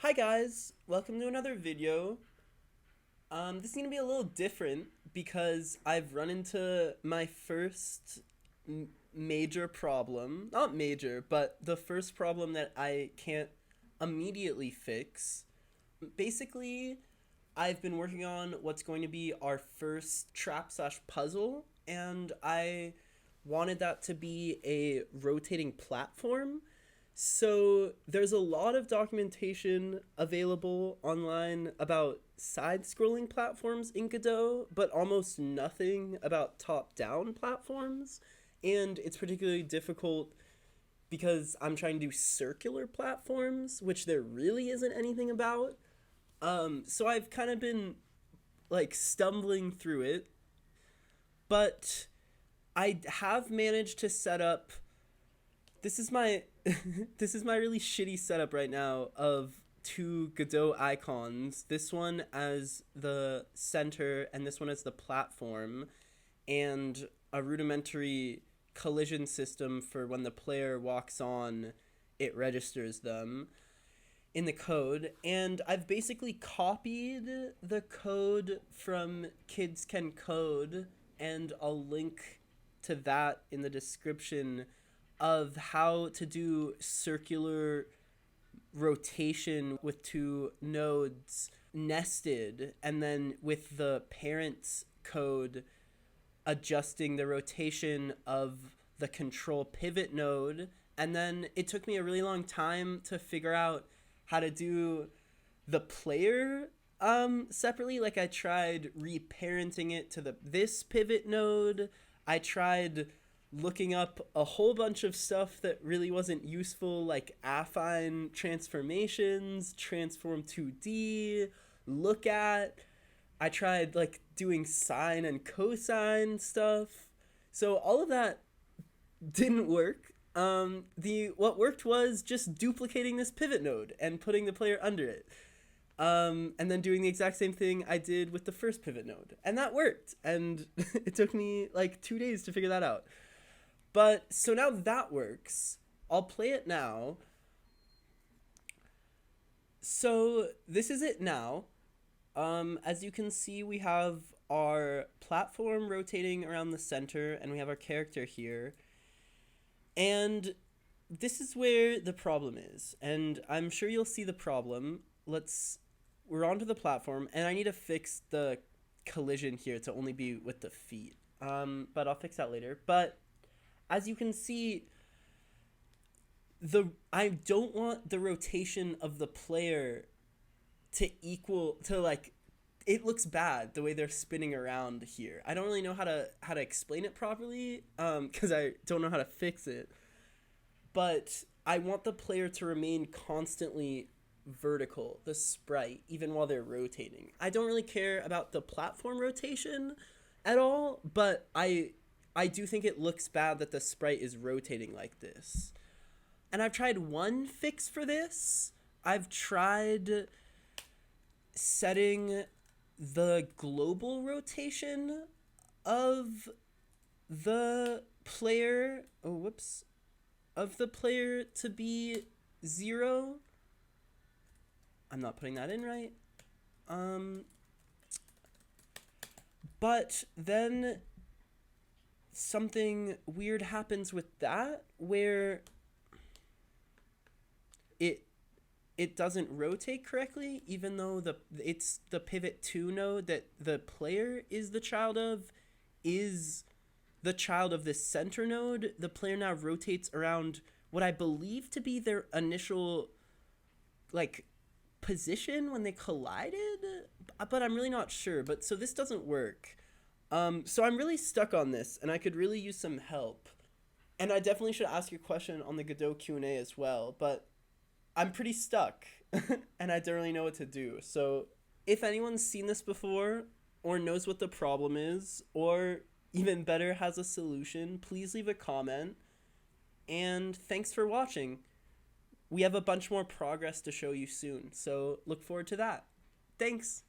Hi guys, welcome to another video. This is gonna be a little different because I've run into my first major problem. Not major, but the first problem that I can't immediately fix. Basically, I've been working on what's going to be our first trap slash puzzle, and I wanted that to be a rotating platform. So there's a lot of documentation available online about side-scrolling platforms in Godot, but almost nothing about top-down platforms. And it's particularly difficult because I'm trying to do circular platforms, which there really isn't anything about. So I've kind of been like stumbling through it, but I have managed to set up. This is my this is my really shitty setup right now of two Godot icons. This one as the center and this one as the platform, and a rudimentary collision system for when the player walks on, it registers them in the code. And I've basically copied the code from kidscancode, and I'll link to that in the description of how to do circular rotation with two nodes nested, and then with the parent's code adjusting the rotation of the control pivot node. And then it took me a really long time to figure out how to do the player separately. Like I tried reparenting it to this pivot node. I tried looking up a whole bunch of stuff that really wasn't useful, like affine transformations, transform 2D, look at. I tried like doing sine and cosine stuff. So all of that didn't work. The what worked was just duplicating this pivot node and putting the player under it. And then doing the exact same thing I did with the first pivot node. And that worked. And it took me like 2 days to figure that out. But so now that works. I'll play it now. So this is it now. As you can see, we have our platform rotating around the center, and we have our character here. And this is where the problem is. And I'm sure you'll see the problem. We're onto the platform, and I need to fix the collision here to only be with the feet. But I'll fix that later. But as you can see, I don't want the rotation of the player to equal to, like, it looks bad the way they're spinning around here. I don't really know how to explain it properly, because I don't know how to fix it. But I want the player to remain constantly vertical, the sprite, even while they're rotating. I don't really care about the platform rotation at all, but I do think it looks bad that the sprite is rotating like this. And I've tried one fix for this. I've tried setting the global rotation of the player, of the player to be 0. I'm not putting that in right. But then something weird happens with that where it doesn't rotate correctly, even though it's the pivot 2 node that the player is the child of this center node. The player now rotates around what I believe to be their initial like position when they collided, but I'm really not sure. But so this doesn't work. So I'm really stuck on this, and I could really use some help. And I definitely should ask your question on the Godot Q&A as well, but I'm pretty stuck, and I don't really know what to do. So if anyone's seen this before, or knows what the problem is, or even better, has a solution, please leave a comment. And thanks for watching. We have a bunch more progress to show you soon, so look forward to that. Thanks!